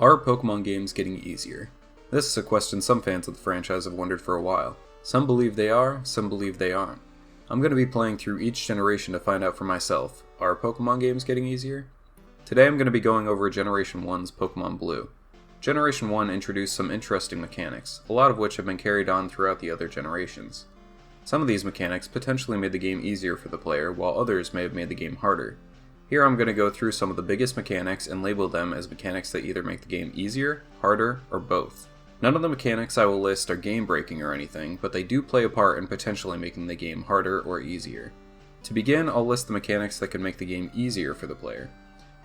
Are Pokemon games getting easier? This is a question some fans of the franchise have wondered for a while. Some believe they are, some believe they aren't. I'm going to be playing through each generation to find out for myself. Are Pokemon games getting easier? Today I'm going to be going over Generation 1's Pokémon Blue. Generation 1 introduced some interesting mechanics, a lot of which have been carried on throughout the other generations. Some of these mechanics potentially made the game easier for the player, while others may have made the game harder. Here I'm going to go through some of the biggest mechanics and label them as mechanics that either make the game easier, harder, or both. None of the mechanics I will list are game-breaking or anything, but they do play a part in potentially making the game harder or easier. To begin, I'll list the mechanics that can make the game easier for the player.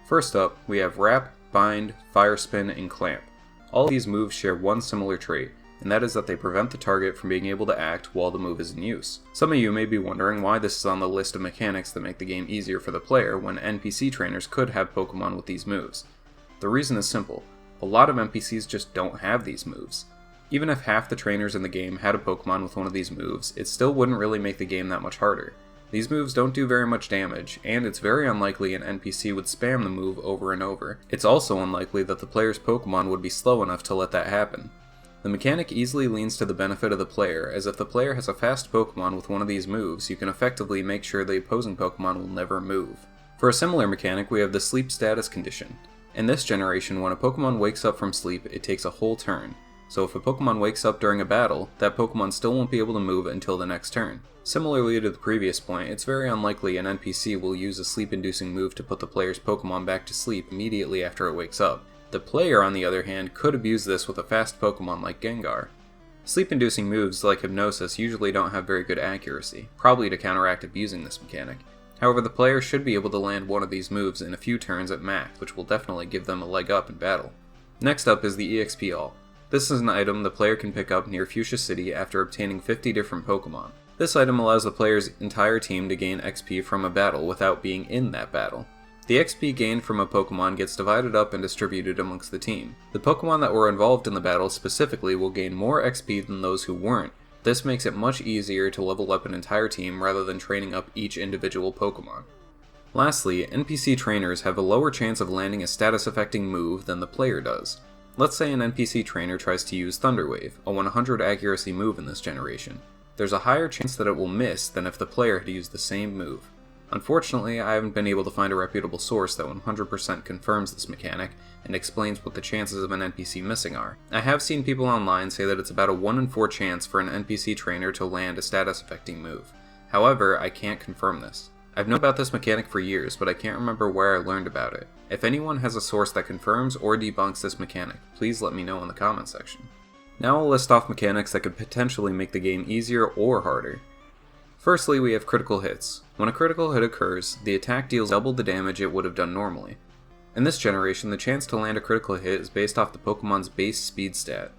First up, we have Wrap, Bind, Fire Spin, and Clamp. All of these moves share one similar trait, and that is that they prevent the target from being able to act while the move is in use. Some of you may be wondering why this is on the list of mechanics that make the game easier for the player when NPC trainers could have Pokemon with these moves. The reason is simple. A lot of NPCs just don't have these moves. Even if half the trainers in the game had a Pokemon with one of these moves, it still wouldn't really make the game that much harder. These moves don't do very much damage, and it's very unlikely an NPC would spam the move over and over. It's also unlikely that the player's Pokemon would be slow enough to let that happen. The mechanic easily leans to the benefit of the player, as if the player has a fast Pokemon with one of these moves, you can effectively make sure the opposing Pokemon will never move. For a similar mechanic, we have the Sleep Status condition. In this generation, when a Pokemon wakes up from sleep, it takes a whole turn. So if a Pokemon wakes up during a battle, that Pokemon still won't be able to move until the next turn. Similarly to the previous point, it's very unlikely an NPC will use a sleep-inducing move to put the player's Pokemon back to sleep immediately after it wakes up. The player, on the other hand, could abuse this with a fast Pokemon like Gengar. Sleep-inducing moves like Hypnosis usually don't have very good accuracy, probably to counteract abusing this mechanic. However, the player should be able to land one of these moves in a few turns at max, which will definitely give them a leg up in battle. Next up is the EXP All. This is an item the player can pick up near Fuchsia City after obtaining 50 different Pokemon. This item allows the player's entire team to gain XP from a battle without being in that battle. The XP gained from a Pokemon gets divided up and distributed amongst the team. The Pokemon that were involved in the battle specifically will gain more XP than those who weren't. This makes it much easier to level up an entire team rather than training up each individual Pokemon. Lastly, NPC trainers have a lower chance of landing a status-affecting move than the player does. Let's say an NPC trainer tries to use Thunder Wave, a 100 accuracy move in this generation. There's a higher chance that it will miss than if the player had used the same move. Unfortunately, I haven't been able to find a reputable source that 100% confirms this mechanic and explains what the chances of an NPC missing are. I have seen people online say that it's about a 1 in 4 chance for an NPC trainer to land a status-affecting move. However, I can't confirm this. I've known about this mechanic for years, but I can't remember where I learned about it. If anyone has a source that confirms or debunks this mechanic, please let me know in the comment section. Now I'll list off mechanics that could potentially make the game easier or harder. Firstly, we have critical hits. When a critical hit occurs, the attack deals double the damage it would have done normally. In this generation, the chance to land a critical hit is based off the Pokemon's base speed stat.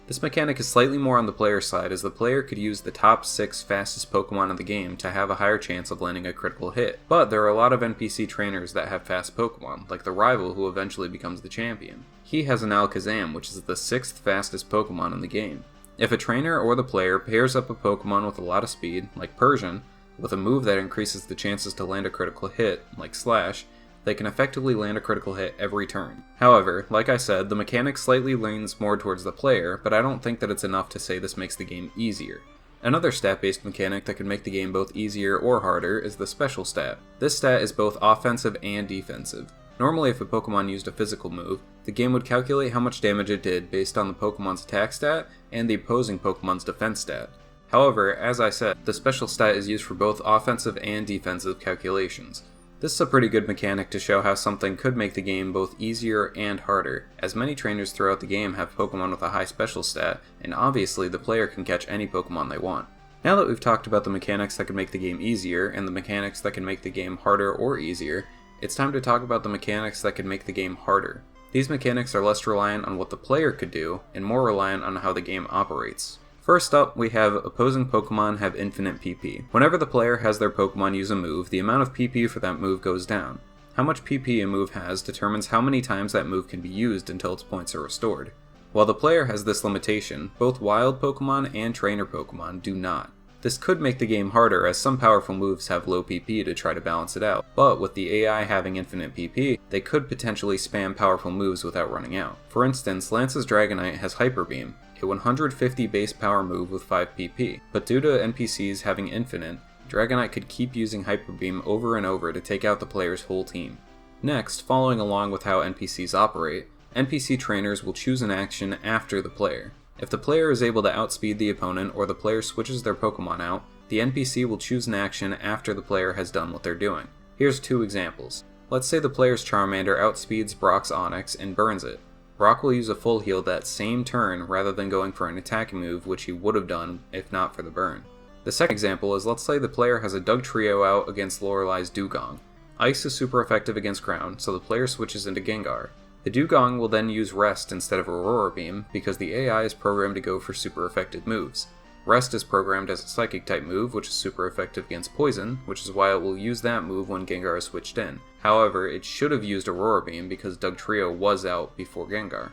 This mechanic is slightly more on the player's side, as the player could use the top 6 fastest Pokemon in the game to have a higher chance of landing a critical hit. But there are a lot of NPC trainers that have fast Pokemon, like the rival who eventually becomes the champion. He has an Alakazam, which is the 6th fastest Pokemon in the game. If a trainer or the player pairs up a Pokemon with a lot of speed, like Persian, with a move that increases the chances to land a critical hit, like Slash, they can effectively land a critical hit every turn. However, like I said, the mechanic slightly leans more towards the player, but I don't think that it's enough to say this makes the game easier. Another stat-based mechanic that can make the game both easier or harder is the Special Stat. This stat is both offensive and defensive. Normally, if a Pokemon used a physical move, the game would calculate how much damage it did based on the Pokemon's attack stat and the opposing Pokemon's defense stat. However, as I said, the Special Stat is used for both offensive and defensive calculations. This is a pretty good mechanic to show how something could make the game both easier and harder, as many trainers throughout the game have Pokemon with a high Special Stat, and obviously the player can catch any Pokemon they want. Now that we've talked about the mechanics that can make the game easier, and the mechanics that can make the game harder or easier, it's time to talk about the mechanics that can make the game harder. These mechanics are less reliant on what the player could do, and more reliant on how the game operates. First up, we have opposing Pokemon have infinite PP. Whenever the player has their Pokemon use a move, the amount of PP for that move goes down. How much PP a move has determines how many times that move can be used until its points are restored. While the player has this limitation, both wild Pokemon and trainer Pokemon do not. This could make the game harder as some powerful moves have low PP to try to balance it out, but with the AI having infinite PP, they could potentially spam powerful moves without running out. For instance, Lance's Dragonite has Hyper Beam, a 150 base power move with 5 PP, but due to NPCs having infinite, Dragonite could keep using Hyper Beam over and over to take out the player's whole team. Next, following along with how NPCs operate, NPC trainers will choose an action after the player. If the player is able to outspeed the opponent or the player switches their Pokemon out, the NPC will choose an action after the player has done what they're doing. Here's 2 examples. Let's say the player's Charmander outspeeds Brock's Onix and burns it. Brock will use a full heal that same turn rather than going for an attacking move, which he would have done if not for the burn. The second example is, let's say the player has a Dugtrio out against Lorelei's Dugong. Ice is super effective against ground, so the player switches into Gengar. The Dugong will then use Rest instead of Aurora Beam because the AI is programmed to go for super effective moves. Rest is programmed as a Psychic type move, which is super effective against Poison, which is why it will use that move when Gengar is switched in. However, it should have used Aurora Beam because Dugtrio was out before Gengar.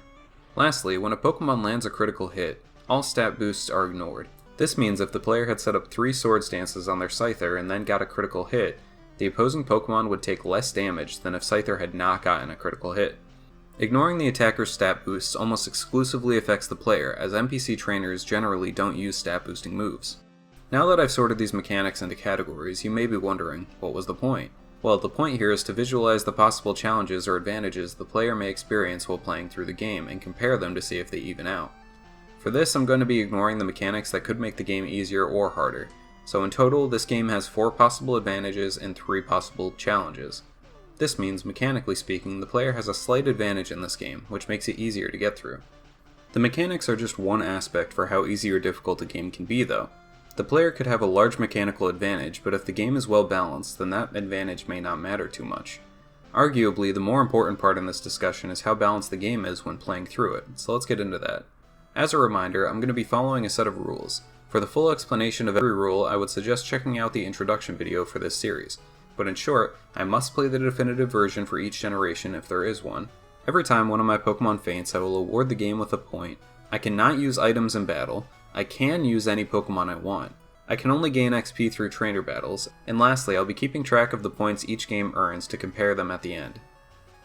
Lastly, when a Pokemon lands a critical hit, all stat boosts are ignored. This means if the player had set up 3 Swords Dances on their Scyther and then got a critical hit, the opposing Pokemon would take less damage than if Scyther had not gotten a critical hit. Ignoring the attacker's stat boosts almost exclusively affects the player, as NPC trainers generally don't use stat boosting moves. Now that I've sorted these mechanics into categories, you may be wondering, what was the point? Well, the point here is to visualize the possible challenges or advantages the player may experience while playing through the game and compare them to see if they even out. For this, I'm going to be ignoring the mechanics that could make the game easier or harder. So in total, this game has 4 possible advantages and 3 possible challenges. This means, mechanically speaking, the player has a slight advantage in this game, which makes it easier to get through. The mechanics are just one aspect for how easy or difficult a game can be, though. The player could have a large mechanical advantage, but if the game is well balanced, then that advantage may not matter too much. Arguably, the more important part in this discussion is how balanced the game is when playing through it, so let's get into that. As a reminder, I'm going to be following a set of rules. For the full explanation of every rule, I would suggest checking out the introduction video for this series. But in short, I must play the definitive version for each generation if there is one. Every time one of my Pokemon faints, I will award the game with a point. I cannot use items in battle. I can use any Pokemon I want. I can only gain XP through trainer battles. And lastly, I'll be keeping track of the points each game earns to compare them at the end.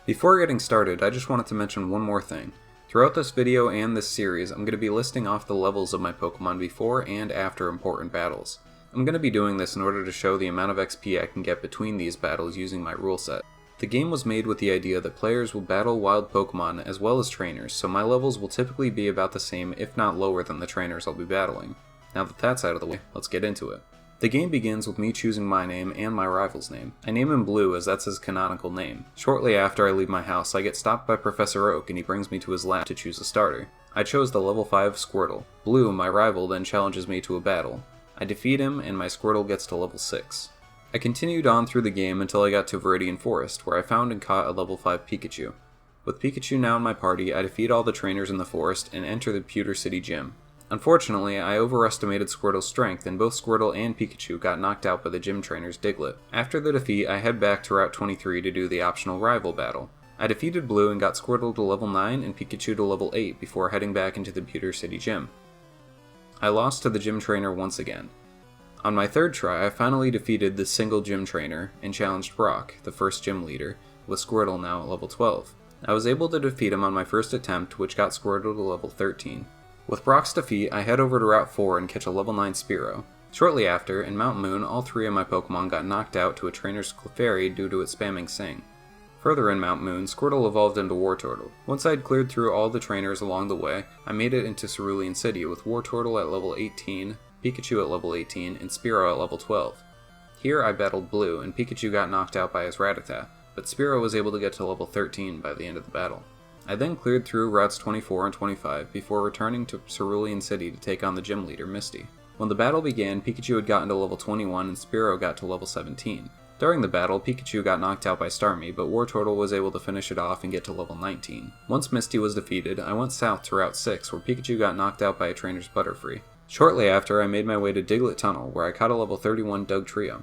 Before getting started, I just wanted to mention one more thing. Throughout this video and this series, I'm going to be listing off the levels of my Pokemon before and after important battles. I'm going to be doing this in order to show the amount of XP I can get between these battles using my rule set. The game was made with the idea that players will battle wild Pokemon as well as trainers, so my levels will typically be about the same if not lower than the trainers I'll be battling. Now that that's out of the way, let's get into it. The game begins with me choosing my name and my rival's name. I name him Blue as that's his canonical name. Shortly after I leave my house, I get stopped by Professor Oak and he brings me to his lab to choose a starter. I chose the level 5 Squirtle. Blue, my rival, then challenges me to a battle. I defeat him, and my Squirtle gets to level 6. I continued on through the game until I got to Viridian Forest, where I found and caught a level 5 Pikachu. With Pikachu now in my party, I defeat all the trainers in the forest and enter the Pewter City Gym. Unfortunately, I overestimated Squirtle's strength, and both Squirtle and Pikachu got knocked out by the gym trainer's Diglett. After the defeat, I head back to Route 23 to do the optional rival battle. I defeated Blue and got Squirtle to level 9 and Pikachu to level 8 before heading back into the Pewter City Gym. I lost to the gym trainer once again. On my third try, I finally defeated the single gym trainer and challenged Brock, the first gym leader, with Squirtle now at level 12. I was able to defeat him on my first attempt, which got Squirtle to level 13. With Brock's defeat, I head over to Route 4 and catch a level 9 Spearow. Shortly after, in Mount Moon, all 3 of my Pokemon got knocked out to a trainer's Clefairy due to its spamming Sing. Further in Mount Moon, Squirtle evolved into Wartortle. Once I'd cleared through all the trainers along the way, I made it into Cerulean City with Wartortle at level 18, Pikachu at level 18, and Spearow at level 12. Here I battled Blue, and Pikachu got knocked out by his Rattata, but Spearow was able to get to level 13 by the end of the battle. I then cleared through routes 24 and 25 before returning to Cerulean City to take on the gym leader, Misty. When the battle began, Pikachu had gotten to level 21 and Spearow got to level 17. During the battle, Pikachu got knocked out by Starmie, but Wartortle was able to finish it off and get to level 19. Once Misty was defeated, I went south to Route 6 where Pikachu got knocked out by a trainer's Butterfree. Shortly after, I made my way to Diglett Tunnel where I caught a level 31 Dugtrio.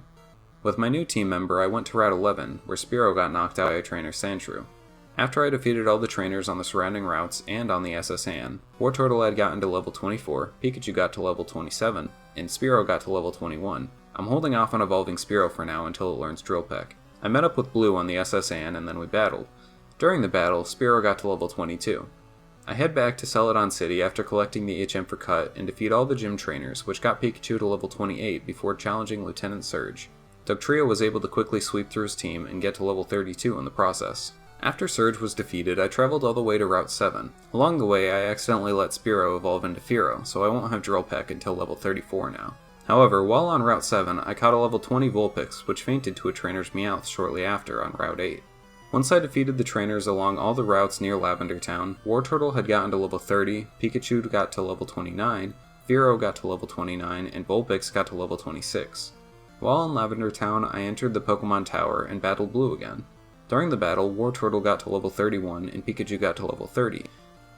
With my new team member, I went to Route 11 where Spearow got knocked out by a trainer Sandshrew. After I defeated all the trainers on the surrounding routes and on the SS Anne, Wartortle had gotten to level 24, Pikachu got to level 27, and Spearow got to level 21. I'm holding off on evolving Spearow for now until it learns Drill Peck. I met up with Blue on the SS Anne and then we battled. During the battle, Spearow got to level 22. I head back to Celadon City after collecting the HM for Cut and defeat all the gym trainers, which got Pikachu to level 28 before challenging Lieutenant Surge. Dugtrio was able to quickly sweep through his team and get to level 32 in the process. After Surge was defeated, I traveled all the way to Route 7. Along the way, I accidentally let Spearow evolve into Fearow, so I won't have Drill Peck until level 34 now. However, while on Route 7, I caught a level 20 Vulpix, which fainted to a trainer's Meowth shortly after on Route 8. Once I defeated the trainers along all the routes near Lavender Town, Wartortle had gotten to level 30, Pikachu got to level 29, Fearow got to level 29, and Vulpix got to level 26. While in Lavender Town, I entered the Pokemon Tower and battled Blue again. During the battle, Wartortle got to level 31 and Pikachu got to level 30.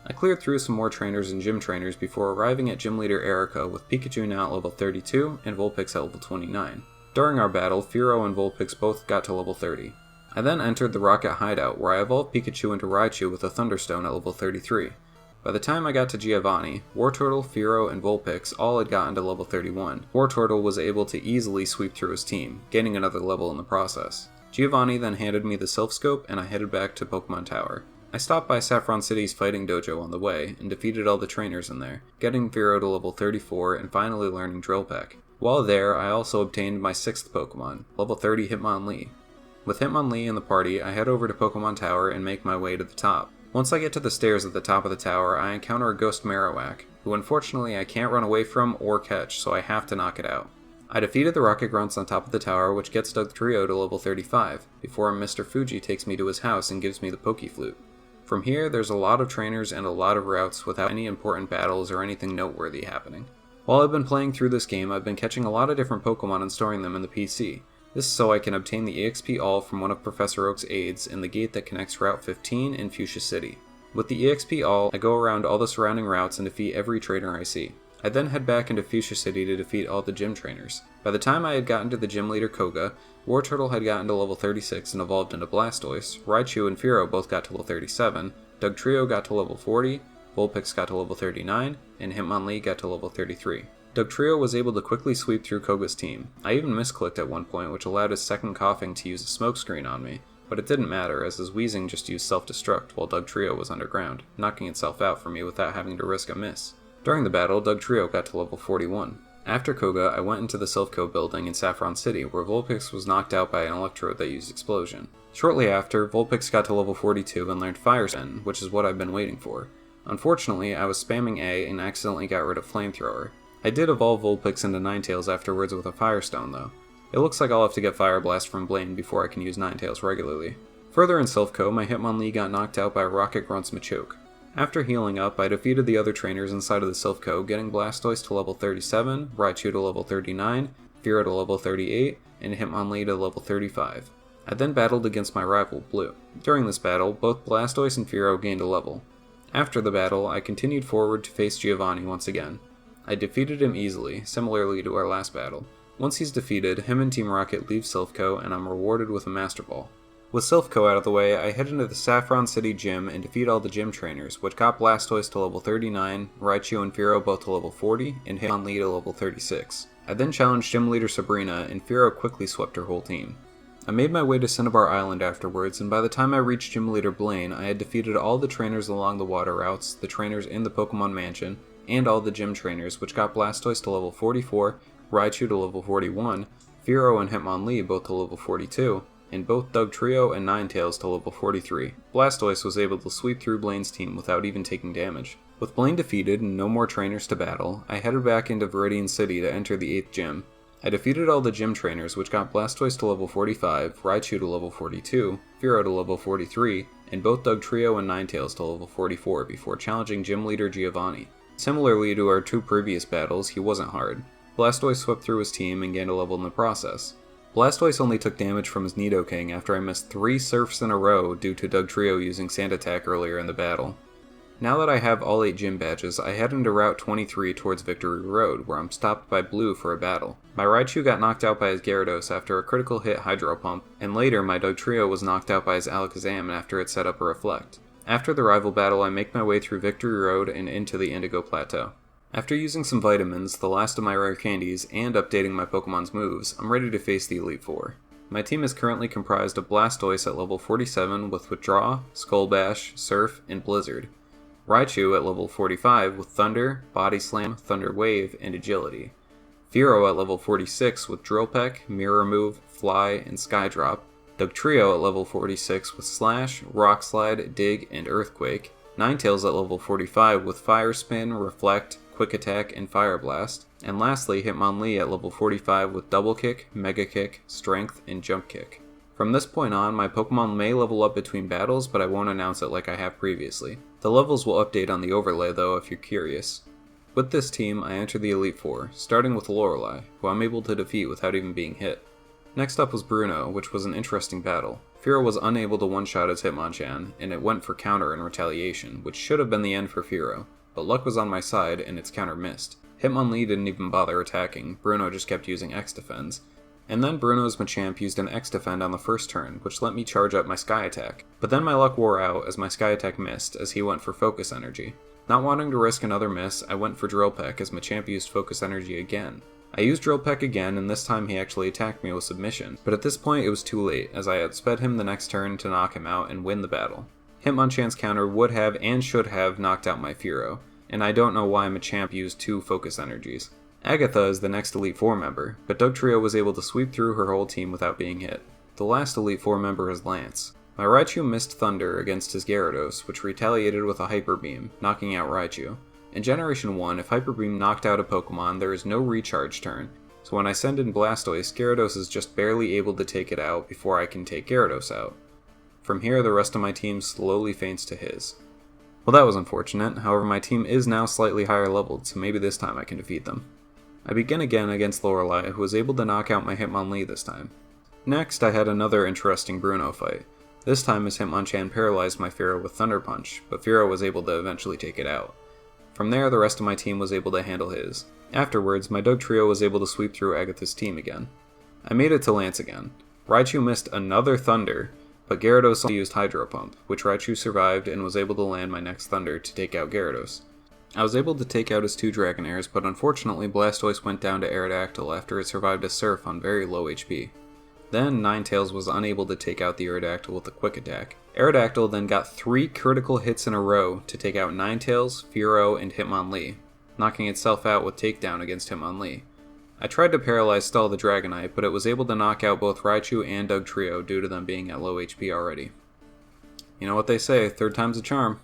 I cleared through some more trainers and gym trainers before arriving at Gym Leader Erica with Pikachu now at level 32 and Vulpix at level 29. During our battle, Fearow and Vulpix both got to level 30. I then entered the Rocket Hideout where I evolved Pikachu into Raichu with a Thunderstone at level 33. By the time I got to Giovanni, Wartortle, Fearow, and Vulpix all had gotten to level 31. Wartortle was able to easily sweep through his team, gaining another level in the process. Giovanni then handed me the Self Scope and I headed back to Pokemon Tower. I stopped by Saffron City's fighting dojo on the way and defeated all the trainers in there, getting Fearow to level 34 and finally learning Drill Peck. While there, I also obtained my 6th Pokemon, level 30 Hitmonlee. With Hitmonlee in the party, I head over to Pokemon Tower and make my way to the top. Once I get to the stairs at the top of the tower, I encounter a Ghost Marowak, who unfortunately I can't run away from or catch, so I have to knock it out. I defeated the Rocket Grunts on top of the tower, which gets Dugtrio to level 35, before Mr. Fuji takes me to his house and gives me the Pokeflute. From here, there's a lot of trainers and a lot of routes without any important battles or anything noteworthy happening. While I've been playing through this game, I've been catching a lot of different Pokemon and storing them in the PC. This is so I can obtain the EXP All from one of Professor Oak's aides in the gate that connects Route 15 in Fuchsia City. With the EXP All, I go around all the surrounding routes and defeat every trainer I see. I then head back into Fuchsia City to defeat all the gym trainers. By the time I had gotten to the gym leader Koga, Wartortle had gotten to level 36 and evolved into Blastoise, Raichu and Fearow both got to level 37, Dugtrio got to level 40, Vulpix got to level 39, and Hitmonlee got to level 33. Dugtrio was able to quickly sweep through Koga's team. I even misclicked at one point, which allowed his second coughing to use a smokescreen on me, but it didn't matter as his wheezing just used self-destruct while Dugtrio was underground, knocking itself out for me without having to risk a miss. During the battle, Dugtrio got to level 41. After Koga, I went into the Silphco building in Saffron City, where Vulpix was knocked out by an Electrode that used Explosion. Shortly after, Vulpix got to level 42 and learned Fire Spin, which is what I've been waiting for. Unfortunately, I was spamming A and accidentally got rid of Flamethrower. I did evolve Vulpix into Ninetales afterwards with a Firestone though. It looks like I'll have to get Fire Blast from Blaine before I can use Ninetales regularly. Further in Silphco, my Hitmonlee got knocked out by Rocket Grunt's Machoke. After healing up, I defeated the other trainers inside of the Silphco, getting Blastoise to level 37, Raichu to level 39, Fearow to level 38, and Hitmonlee to level 35. I then battled against my rival, Blue. During this battle, both Blastoise and Fearow gained a level. After the battle, I continued forward to face Giovanni once again. I defeated him easily, similarly to our last battle. Once he's defeated, him and Team Rocket leave Silphco, and I'm rewarded with a Master Ball. With Silphco out of the way, I head into the Saffron City Gym and defeat all the gym trainers, which got Blastoise to level 39, Raichu and Fearow both to level 40, and Hitmonlee to level 36. I then challenged Gym Leader Sabrina, and Fearow quickly swept her whole team. I made my way to Cinnabar Island afterwards, and by the time I reached Gym Leader Blaine, I had defeated all the trainers along the water routes, the trainers in the Pokemon Mansion, and all the gym trainers, which got Blastoise to level 44, Raichu to level 41, Fearow and Hitmonlee both to level 42, and both Dugtrio and Ninetales to level 43. Blastoise was able to sweep through Blaine's team without even taking damage. With Blaine defeated and no more trainers to battle, I headed back into Viridian City to enter the 8th gym. I defeated all the gym trainers, which got Blastoise to level 45, Raichu to level 42, Fearow to level 43, and both Dugtrio and Ninetales to level 44 before challenging Gym Leader Giovanni. Similarly to our 2 previous battles, he wasn't hard. Blastoise swept through his team and gained a level in the process. Blastoise only took damage from his Nidoking after I missed 3 Surfs in a row due to Dugtrio using Sand Attack earlier in the battle. Now that I have all 8 gym badges, I head into Route 23 towards Victory Road, where I'm stopped by Blue for a battle. My Raichu got knocked out by his Gyarados after a critical hit Hydro Pump, and later my Dugtrio was knocked out by his Alakazam after it set up a Reflect. After the rival battle, I make my way through Victory Road and into the Indigo Plateau. After using some vitamins, the last of my rare candies, and updating my Pokemon's moves, I'm ready to face the Elite Four. My team is currently comprised of Blastoise at level 47 with Withdraw, Skull Bash, Surf, and Blizzard. Raichu at level 45 with Thunder, Body Slam, Thunder Wave, and Agility. Fearow at level 46 with Drill Peck, Mirror Move, Fly, and Sky Drop. Dugtrio at level 46 with Slash, Rock Slide, Dig, and Earthquake. Ninetales at level 45 with Fire Spin, Reflect, Quick Attack, and Fire Blast. And lastly, Hitmonlee at level 45 with Double Kick, Mega Kick, Strength, and Jump Kick. From this point on, my Pokemon may level up between battles, but I won't announce it like I have previously. The levels will update on the overlay though if you're curious. With this team, I enter the Elite Four, starting with Lorelei, who I'm able to defeat without even being hit. Next up was Bruno, which was an interesting battle. Fearow was unable to one-shot his Hitmonchan, and it went for counter in retaliation, which should have been the end for Fearow, but luck was on my side and its counter missed. Hitmonlee didn't even bother attacking, Bruno just kept using X-Defense. And then Bruno's Machamp used an X-Defend on the first turn, which let me charge up my Sky Attack. But then my luck wore out as my Sky Attack missed, as he went for Focus Energy. Not wanting to risk another miss, I went for Drill Peck as Machamp used Focus Energy again. I used Drill Peck again, and this time he actually attacked me with Submission, but at this point it was too late, as I had sped him the next turn to knock him out and win the battle. Hitmonchan's counter would have and should have knocked out my Fearow, and I don't know why Machamp used 2 Focus Energies. Agatha is the next Elite Four member, but Dugtrio was able to sweep through her whole team without being hit. The last Elite Four member is Lance. My Raichu missed Thunder against his Gyarados, which retaliated with a Hyper Beam, knocking out Raichu. In Generation 1, if Hyper Beam knocked out a Pokemon, there is no recharge turn, so when I send in Blastoise, Gyarados is just barely able to take it out before I can take Gyarados out. From here, the rest of my team slowly faints to his. Well, that was unfortunate, however my team is now slightly higher leveled, so maybe this time I can defeat them. I begin again against Lorelei, who was able to knock out my Hitmonlee this time. Next, I had another interesting Bruno fight. This time his Hitmonchan paralyzed my Fearow with Thunder Punch, but Fearow was able to eventually take it out. From there, the rest of my team was able to handle his. Afterwards, my Dugtrio was able to sweep through Agatha's team again. I made it to Lance again. Raichu missed another Thunder, but Gyarados used Hydro Pump, which Raichu survived and was able to land my next Thunder to take out Gyarados. I was able to take out his 2 Dragonairs, but unfortunately Blastoise went down to Aerodactyl after it survived a Surf on very low HP. Then Ninetales was unable to take out the Aerodactyl with a Quick Attack. Aerodactyl then got 3 critical hits in a row to take out Ninetales, Fearow, and Hitmonlee, knocking itself out with Takedown against Hitmonlee. I tried to paralyze Stall the Dragonite, but it was able to knock out both Raichu and Dugtrio due to them being at low HP already. You know what they say, third time's a charm.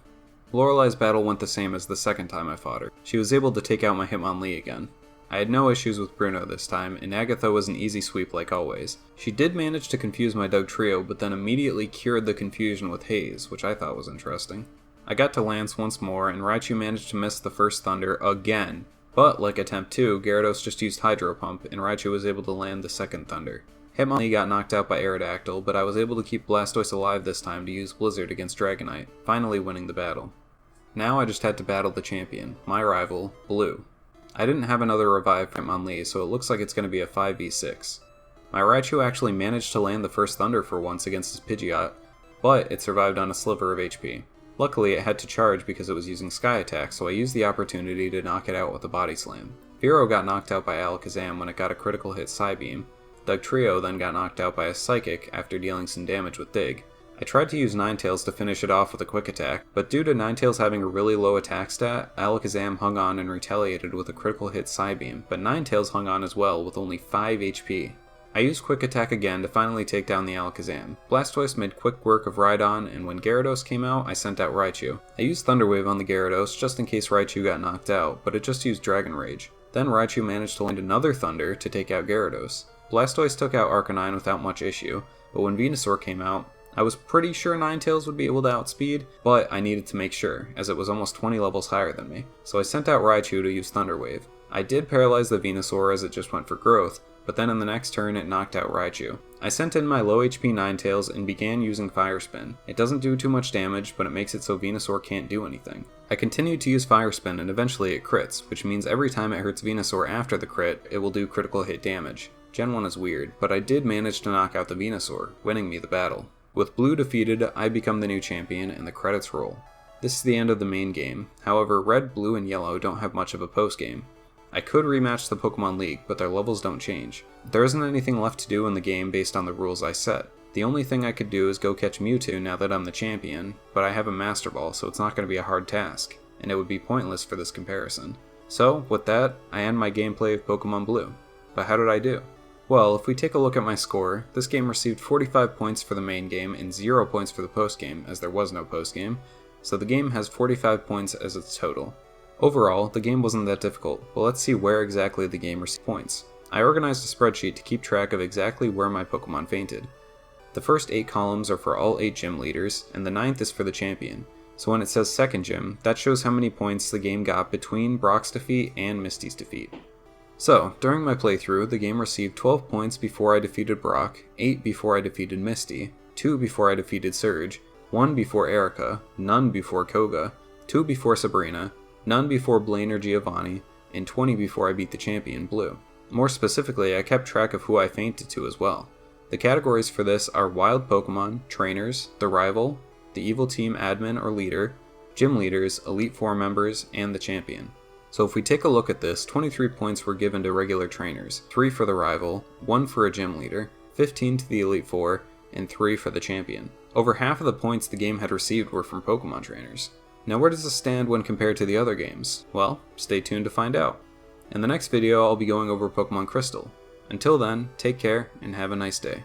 Lorelei's battle went the same as the second time I fought her. She was able to take out my Hitmonlee again. I had no issues with Bruno this time, and Agatha was an easy sweep like always. She did manage to confuse my Dugtrio, but then immediately cured the confusion with Haze, which I thought was interesting. I got to Lance once more, and Raichu managed to miss the first Thunder again. But, like attempt 2, Gyarados just used Hydro Pump, and Raichu was able to land the second Thunder. Hitmonlee got knocked out by Aerodactyl, but I was able to keep Blastoise alive this time to use Blizzard against Dragonite, finally winning the battle. Now I just had to battle the champion, my rival, Blue. I didn't have another revive for Hitmonlee, so it looks like it's going to be a 5v6. My Raichu actually managed to land the first Thunder for once against his Pidgeot, but it survived on a sliver of HP. Luckily, it had to charge because it was using Sky Attack, so I used the opportunity to knock it out with a Body Slam. Fearow got knocked out by Alakazam when it got a critical hit Psybeam. Dugtrio then got knocked out by a Psychic after dealing some damage with Dig. I tried to use Ninetales to finish it off with a Quick Attack, but due to Ninetales having a really low attack stat, Alakazam hung on and retaliated with a critical hit Psybeam, but Ninetales hung on as well with only 5 HP. I used Quick Attack again to finally take down the Alakazam. Blastoise made quick work of Rhydon, and when Gyarados came out, I sent out Raichu. I used Thunder Wave on the Gyarados just in case Raichu got knocked out, but it just used Dragon Rage. Then Raichu managed to land another Thunder to take out Gyarados. Blastoise took out Arcanine without much issue, but when Venusaur came out, I was pretty sure Ninetales would be able to outspeed, but I needed to make sure, as it was almost 20 levels higher than me, so I sent out Raichu to use Thunder Wave. I did paralyze the Venusaur as it just went for growth, but then in the next turn it knocked out Raichu. I sent in my low HP Ninetales and began using Fire Spin. It doesn't do too much damage, but it makes it so Venusaur can't do anything. I continued to use Fire Spin and eventually it crits, which means every time it hurts Venusaur after the crit, it will do critical hit damage. Gen 1 is weird, but I did manage to knock out the Venusaur, winning me the battle. With Blue defeated, I become the new champion and the credits roll. This is the end of the main game, however Red, Blue, and Yellow don't have much of a post-game. I could rematch the Pokemon League, but their levels don't change. There isn't anything left to do in the game based on the rules I set. The only thing I could do is go catch Mewtwo now that I'm the champion, but I have a Master Ball, so it's not going to be a hard task, and it would be pointless for this comparison. So, with that, I end my gameplay of Pokemon Blue. But how did I do? Well, if we take a look at my score, this game received 45 points for the main game and 0 points for the post-game, as there was no post-game, so the game has 45 points as its total. Overall, the game wasn't that difficult, but let's see where exactly the game received points. I organized a spreadsheet to keep track of exactly where my Pokemon fainted. The first 8 columns are for all 8 gym leaders, and the 9th is for the champion. So when it says second gym, that shows how many points the game got between Brock's defeat and Misty's defeat. So, during my playthrough, the game received 12 points before I defeated Brock, 8 before I defeated Misty, 2 before I defeated Surge, 1 before Erica, none before Koga, 2 before Sabrina, none before Blaine or Giovanni, and 20 before I beat the champion, Blue. More specifically, I kept track of who I fainted to as well. The categories for this are Wild Pokemon, Trainers, the Rival, the Evil Team Admin or Leader, Gym Leaders, Elite Four members, and the Champion. So if we take a look at this, 23 points were given to regular trainers, 3 for the Rival, 1 for a Gym Leader, 15 to the Elite Four, and 3 for the Champion. Over half of the points the game had received were from Pokemon trainers. Now where does this stand when compared to the other games? Well, stay tuned to find out. In the next video I'll be going over Pokemon Crystal. Until then, take care and have a nice day.